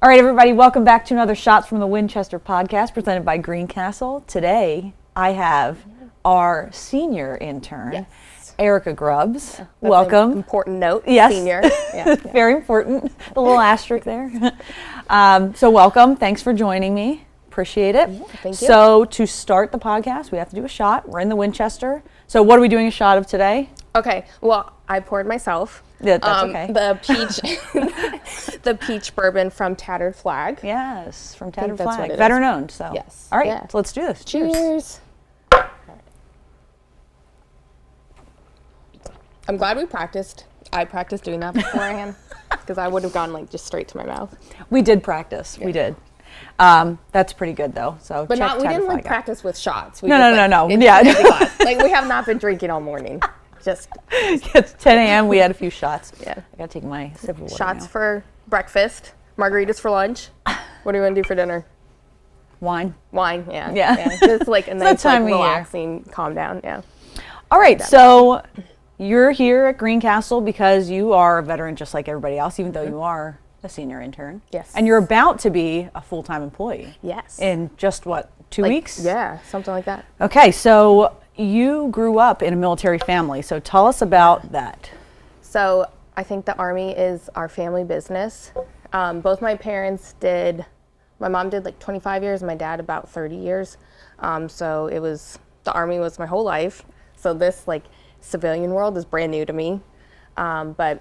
All right, everybody, welcome back to another Shots from the Winchester podcast presented by Greencastle. Today, I have our senior intern, Erika Grubbs. That's welcome. An important note. Yes. Senior. Yeah. Very important. A little asterisk there. So welcome. Thanks for joining me. Appreciate it. Yeah, thank you. So to start the podcast, we have to do a shot. We're in the Winchester. So what are we doing a shot of today? Okay. Well, I poured myself. Yeah, that's okay. The peach bourbon from Tattered Flag. Yes, from Tattered that's Flag. what it Better is. known. So. Yes. All right. Yeah. So let's do this. Cheers. Cheers. I'm glad we practiced. I practiced doing that beforehand because I would have gone like just straight to my mouth. We did practice. Yeah. We did. That's pretty good though. So, but we didn't like practice with shots. We No. Yeah, like we have not been drinking all morning. Just it's 10 a.m. We had a few shots. Yeah, I gotta take my sip of water. Shots now. for breakfast, margaritas for lunch. What do you want to do for dinner? Wine. Yeah. Just like a nice, like, relaxing, calm down. Yeah. All right. So you're here at Greencastle because you are a veteran, just like everybody else, even though you are a senior intern. Yes. And you're about to be a full-time employee. Yes. In just what, 2 weeks? Yeah, something like that. Okay. So you grew up in a military family. So tell us about that. So I think the Army is our family business. Both my parents did. My mom did like 25 years, my dad about 30 years. So the Army was my whole life. So this like civilian world is brand new to me. But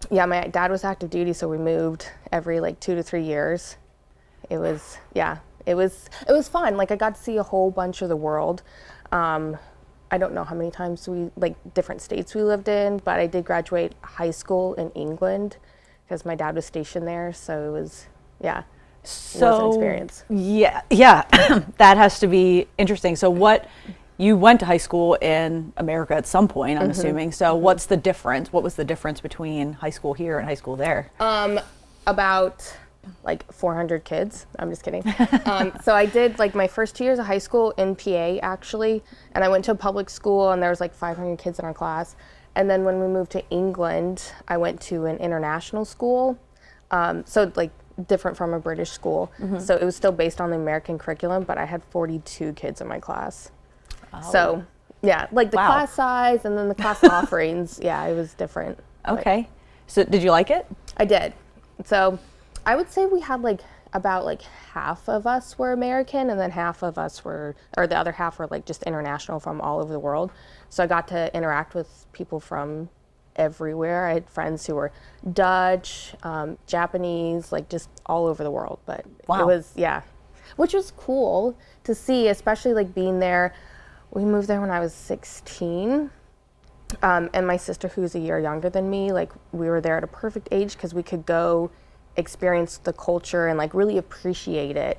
yeah, my dad was active duty, so we moved every like 2 to 3 years. It was fun. Like I got to see a whole bunch of the world. I don't know how many times different states we lived in, but I did graduate high school in England because my dad was stationed there. So it was an experience. Yeah, that has to be interesting. So you went to high school in America at some point, I'm assuming. So what's the difference? What was the difference between high school here and high school there? About like 400 kids. I'm just kidding. So I did like my first 2 years of high school in PA actually, and I went to a public school and there was like 500 kids in our class. And then when we moved to England, I went to an international school. So like different from a British school. So it was still based on the American curriculum, but I had 42 kids in my class. Oh. So yeah, like the class size and then the class offerings. Yeah, it was different. Okay. So did you like it? I did. So I would say we had like about like half of us were American and then half of us the other half were like just international from all over the world. So I got to interact with people from everywhere. I had friends who were Dutch, Japanese, like just all over the world. But it was, which was cool to see, especially like being there. We moved there when I was 16. And my sister, who's a year younger than me, like we were there at a perfect age because we could go experience the culture and like really appreciate it.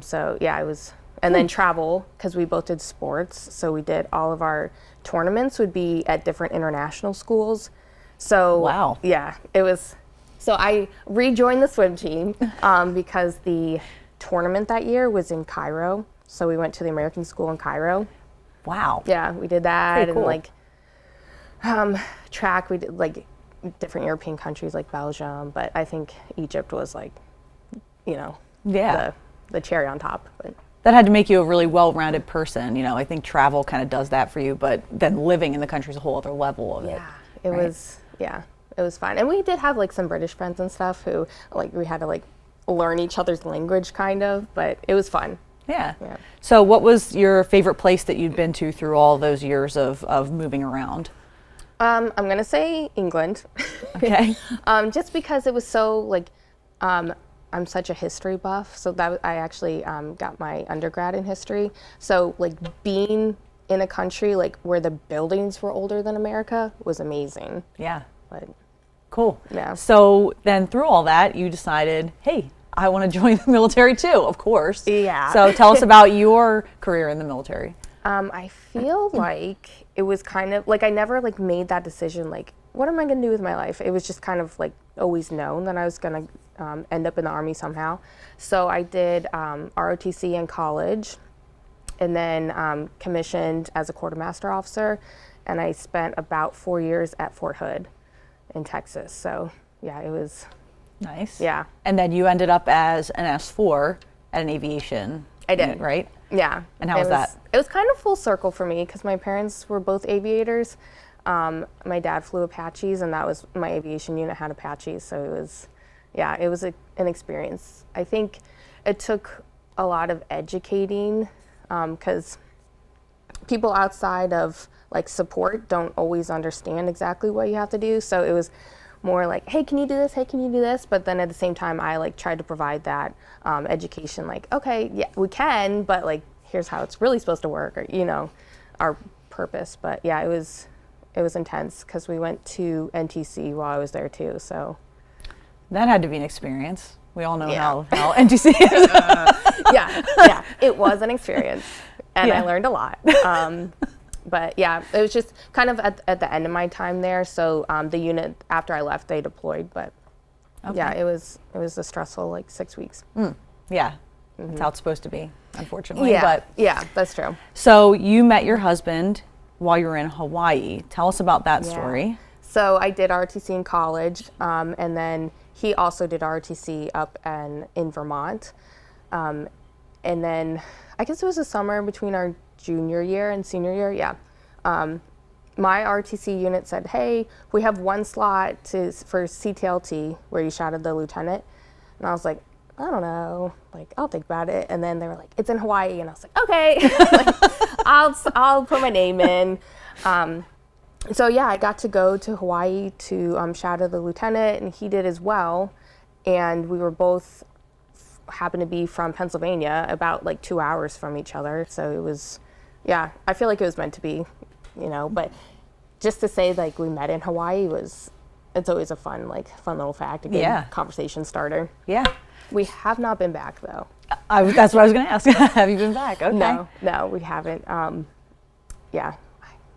So yeah, it was, and then travel because we both did sports. So we did all of our tournaments would be at different international schools. So yeah, it was. So I rejoined the swim team because the tournament that year was in Cairo. So we went to the American school in Cairo. Wow. Yeah, we did that. Pretty cool. And like track, we did like different European countries like Belgium, but I think Egypt was like, the cherry on top. But that had to make you a really well-rounded person. I think travel kind of does that for you, but then living in the country is a whole other level of it. It was fun. And we did have like some British friends and stuff who like we had to like learn each other's language kind of, but it was fun. Yeah. So what was your favorite place that you'd been to through all those years of moving around? I'm going to say England. Okay. Just because it was so like, I'm such a history buff. So that I actually got my undergrad in history. So like being in a country like where the buildings were older than America was amazing. Yeah. But cool. Yeah. So then through all that, you decided, hey, I want to join the military too, of course. Yeah. So tell us about your career in the military. I feel like it was kind of like I never like made that decision like what am I going to do with my life? It was just kind of like always known that I was going to end up in the Army somehow. So I did ROTC in college and then commissioned as a quartermaster officer, and I spent about 4 years at Fort Hood in Texas. So yeah, it was Nice. Yeah. And then you ended up as an S4 at an aviation. I did. unit, right? Yeah. And how was that? It was kind of full circle for me because my parents were both aviators. My dad flew Apaches, and that was my aviation unit had Apaches. So it was an experience. I think it took a lot of educating because people outside of like support don't always understand exactly what you have to do. So it was more like, hey, can you do this? Hey, can you do this? But then at the same time, I like tried to provide that education. Like, okay, yeah, we can, but like, here's how it's really supposed to work, or our purpose. But yeah, it was intense because we went to NTC while I was there too. So that had to be an experience. We all know Yeah. how NTC is. yeah, it was an experience, and Yeah. I learned a lot. But yeah, it was just kind of at the end of my time there. So the unit after I left, they deployed. But yeah, it was a stressful like 6 weeks. Yeah, that's how it's supposed to be, unfortunately. Yeah, But yeah, that's true. so you met your husband while you were in Hawaii. Tell us about that story. So I did ROTC in college, and then he also did ROTC up in Vermont. And then I guess it was a summer between our junior year and senior year. Yeah. My ROTC unit said, hey, we have one slot for CTLT where you shadowed the lieutenant. And I was like, I don't know, like I'll think about it. And then they were like, it's in Hawaii. And I was like, okay, like, I'll put my name in. So yeah, I got to go to Hawaii to shadow the lieutenant, and he did as well. And we were both happened to be from Pennsylvania, about like 2 hours from each other. So it was, yeah, I feel like it was meant to be, but just to say like we met in Hawaii it's always a fun little fact, a good conversation starter. Yeah. We have not been back though. That's what I was going to ask. Have you been back? Okay. No, we haven't. Yeah,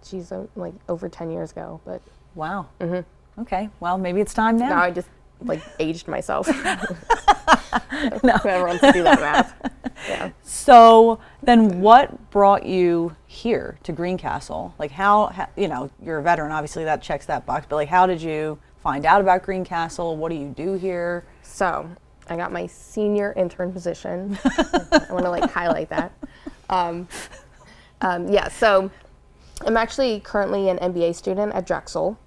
geez, like over 10 years ago, but. Wow. Mm-hmm. Okay. Well, maybe it's time now. Now I just like aged myself. Whoever wants to do that math. Yeah. So then what brought you here to Greencastle? Like how, you're a veteran, obviously that checks that box, but like how did you find out about Greencastle? What do you do here? So I got my senior intern position. I want to like highlight that. Yeah, so I'm actually currently an MBA student at Drexel.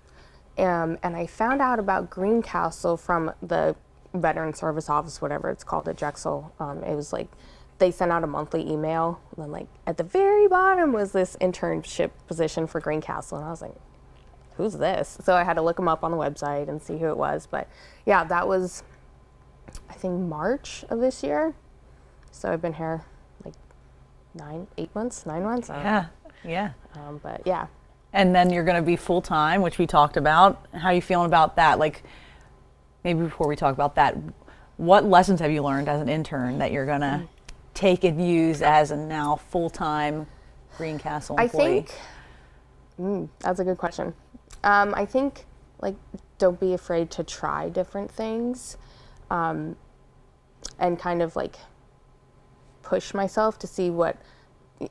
And I found out about Greencastle from the Veteran Service Office, whatever it's called at Drexel. It was like they sent out a monthly email, and then like at the very bottom was this internship position for Greencastle, and I was like, who's this? So I had to look them up on the website and see who it was. But yeah, that was I think March of this year. So I've been here like 9 months. Yeah. But yeah. And then you're going to be full time, which we talked about. How are you feeling about that? Like, maybe before we talk about that, what lessons have you learned as an intern that you're going to take and use as a now full-time Greencastle employee? I think, that's a good question. I think, like, don't be afraid to try different things, and kind of, like, push myself to see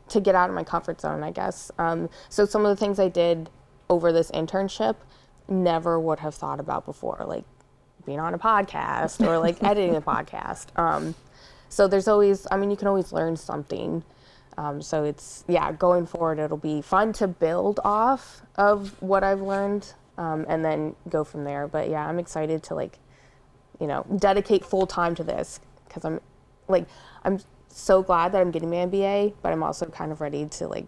to get out of my comfort zone, I guess. So some of the things I did over this internship never would have thought about before, like being on a podcast or like editing a podcast. So there's always, you can always learn something. So it's, going forward, it'll be fun to build off of what I've learned, and then go from there. But yeah, I'm excited to dedicate full time to this, because I'm so glad that I'm getting my MBA, but I'm also kind of ready to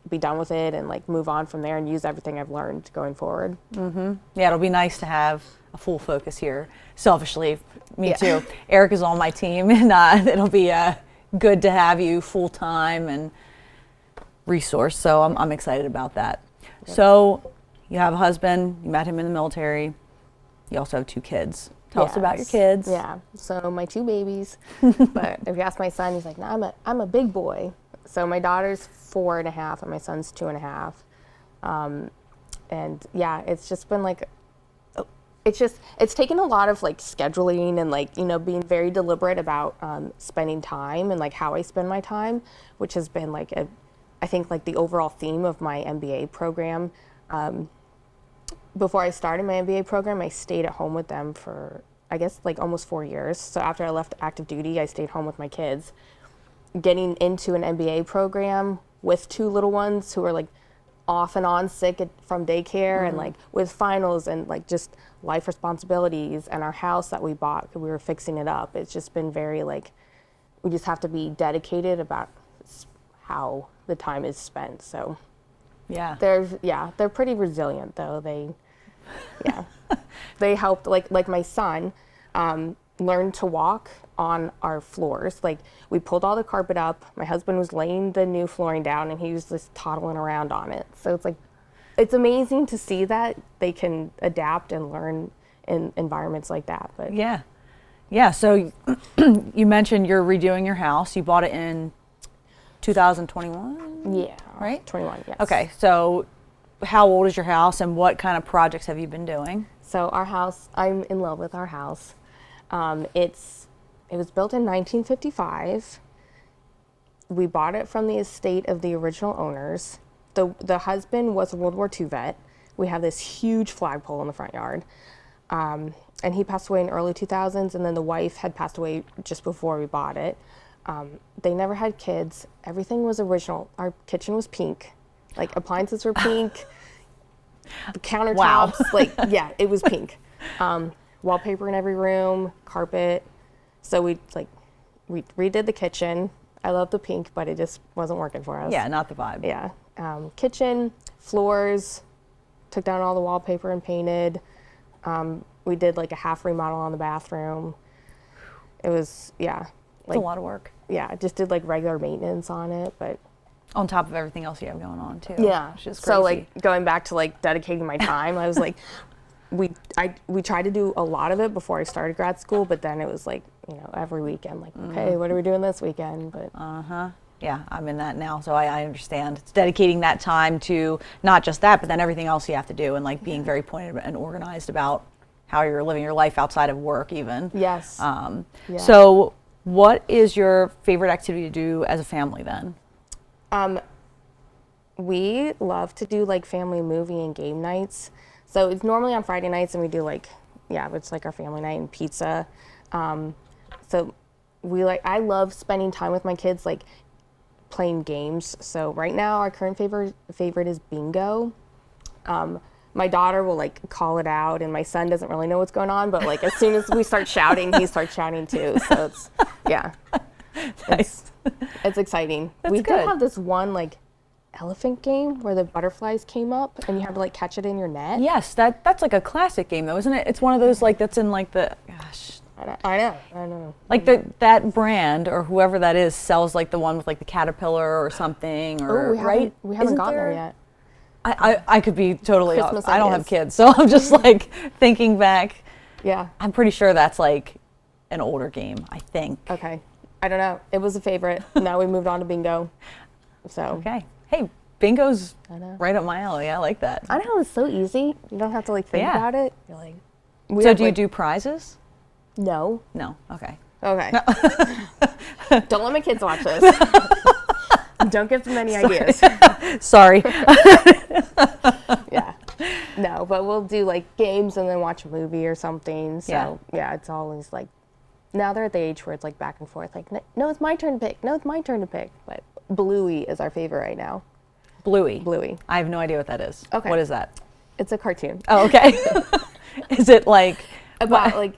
be done with it and move on from there and use everything I've learned going forward. Mm-hmm. Yeah, it'll be nice to have a full focus here. Selfishly, me too. Erika's on my team, and it'll be good to have you full time and resource. So I'm excited about that. Yep. So you have a husband. You met him in the military. You also have 2 kids. Tell us about your kids. Yeah, so my 2 babies, but if you ask my son, he's like, no, I'm a big boy. So my daughter's 4.5 and my son's 2.5. And yeah, it's just been it's taken a lot of scheduling and being very deliberate about spending time and how I spend my time, which has been I think the overall theme of my MBA program. Before I started my MBA program, I stayed at home with them for I guess like almost 4 years. So after I left active duty, I stayed home with my kids. Getting into an MBA program with 2 little ones who are like off and on sick from daycare and like with finals and like just life responsibilities, and our house that we bought, we were fixing it up. It's just been very like, we just have to be dedicated about how the time is spent. So Yeah. they're pretty resilient though. They helped, like my son learned to walk on our floors. Like we pulled all the carpet up, my husband was laying the new flooring down and he was just toddling around on it. So it's like, it's amazing to see that they can adapt and learn in environments like that. But yeah, so you mentioned you're redoing your house. You bought it in 2021? yeah, Right? 21, yes. Okay, so how old is your house and what kind of projects have you been doing? So our house, I'm in love with our house. It was built in 1955. We bought it from the estate of the original owners. The husband was a World War II vet. We have this huge flagpole in the front yard. And he passed away in early 2000s, and then the wife had passed away just before we bought it. They never had kids. Everything was original. Our kitchen was pink. Like appliances were pink. The countertops, Wow. It was pink. Wallpaper in every room, carpet. So we redid the kitchen. I love the pink, but it just wasn't working for us. Yeah, not the vibe. Yeah. Kitchen, floors, took down all the wallpaper and painted. We did like a half remodel on the bathroom. It was, It's a lot of work. Yeah, just did like regular maintenance on it, but On top of everything else you have going on too. yeah. Which is crazy. So like going back to like dedicating my time, I was like, we tried to do a lot of it before I started grad school, but then it was like, every weekend, like, okay, what are we doing this weekend? But Yeah, I'm in that now, so I understand. It's dedicating that time to not just that, but then everything else you have to do, and like being very pointed and organized about how you're living your life outside of work even. yes. So what is your favorite activity to do as a family then? We love to do like family movie and game nights. So it's normally on Friday nights, and we do it's like our family night and pizza. So I love spending time with my kids, like playing games. So right now our current favorite is bingo. My daughter will like call it out, and my son doesn't really know what's going on, but like as soon as we start shouting, he starts shouting too. So it's, Nice. it's exciting. That's We good. did have this one like elephant game where the butterflies came up and you had to like catch it in your net. Yes, that's like a classic game though, isn't it? It's one of those like that's in like I know. like that brand or whoever that is sells like the one with like the caterpillar or something, or We right? haven't Isn't gotten there yet. I could be totally off. Christmas I don't have ideas. kids, so I'm just like thinking back. Yeah. I'm pretty sure that's like an older game, I think. Okay. I don't know. It was a favorite. Now we moved on to bingo. So. Okay. Hey, bingo's I know. right up my alley. I like that. I know, it's so easy. You don't have to like think Yeah. about it. You're like. So do you do prizes? No. No. Okay. Okay. Don't let my kids watch this. Don't give them any ideas. Sorry. Yeah. No, but we'll do like games and then watch a movie or something. So yeah, it's always like, now they're at the age where it's like back and forth. Like, no, it's my turn to pick. No, it's my turn to pick. But Bluey is our favorite right now. Bluey. Bluey. I have no idea what that is. Okay. What is that? It's a cartoon Oh, okay. Is it like about like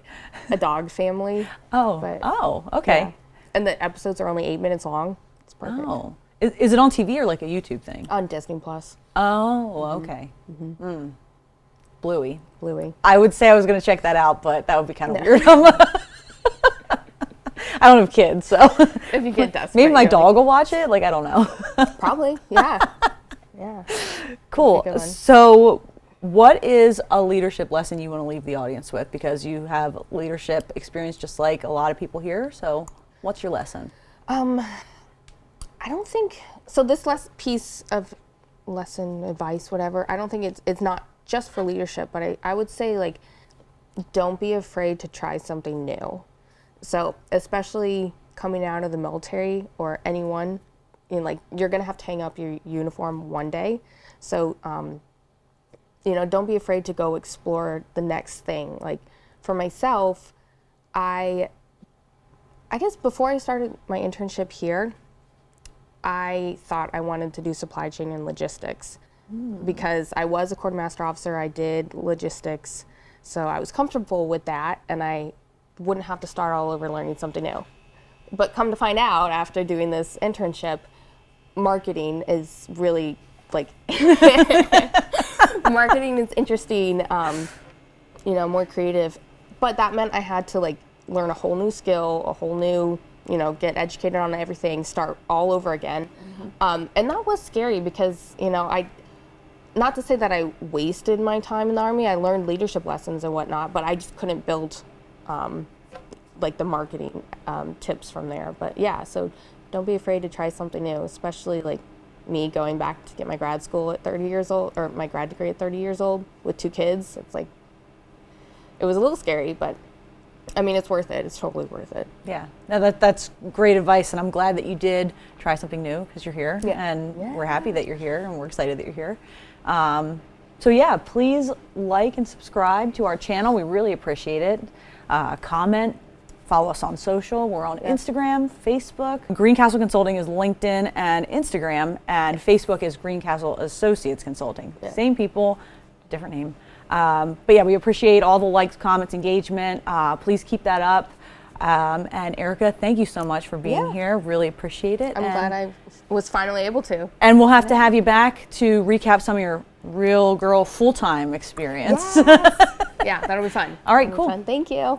a dog family. But- okay. Yeah. And the episodes are only 8 minutes long. It's perfect. Oh. Is it on TV or like a YouTube thing? On Disney Plus. Oh, okay. Bluey. Bluey. I would say I was going to check that out, but that would be kind of weird. I don't have kids, so If you get desperate. maybe my you're dog will watch it. Like, I don't know. like, probably. Yeah. Yeah. Cool. Good one. So, what is a leadership lesson you want to leave the audience with? Because you have leadership experience just like a lot of people here. So, what's your lesson? I don't think so. This piece of lesson advice, whatever. I don't think it's not just for leadership, but I would say like, don't be afraid to try something new. So especially coming out of the military or anyone, like you're gonna have to hang up your uniform one day. So don't be afraid to go explore the next thing. Like for myself, I guess before I started my internship here, I thought I wanted to do supply chain and logistics because I was a quartermaster officer. I did logistics, so I was comfortable with that, and I wouldn't have to start all over learning something new. But come to find out, after doing this internship, marketing is really like marketing is interesting, more creative. But that meant I had to like learn a whole new skill, a whole new, get educated on everything, start all over again. And that was scary because, not to say that I wasted my time in the Army, I learned leadership lessons and whatnot, but I just couldn't build like the marketing tips from there. But yeah, so don't be afraid to try something new, especially like me going back to get my grad school at 30 years old, or my grad degree at 30 years old with 2 kids. It's like, it was a little scary, but I mean, it's worth it. It's totally worth it. Yeah, no, that's great advice, and I'm glad that you did try something new because you're here, and we're happy that you're here, and we're excited that you're here. So yeah, please like and subscribe to our channel. We really appreciate it. Comment, follow us on social. We're on Instagram, Facebook. Greencastle Consulting is LinkedIn and Instagram, and Facebook is Greencastle Associates Consulting. Same people, different name. But yeah, we appreciate all the likes, comments, engagement. Please keep that up. And Erika, thank you so much for being here. Really appreciate it. I'm glad I was finally able to. And we'll have to have you back to recap some of your real girl full-time experience. Yeah, that'll be fun. All right, cool. Thank you.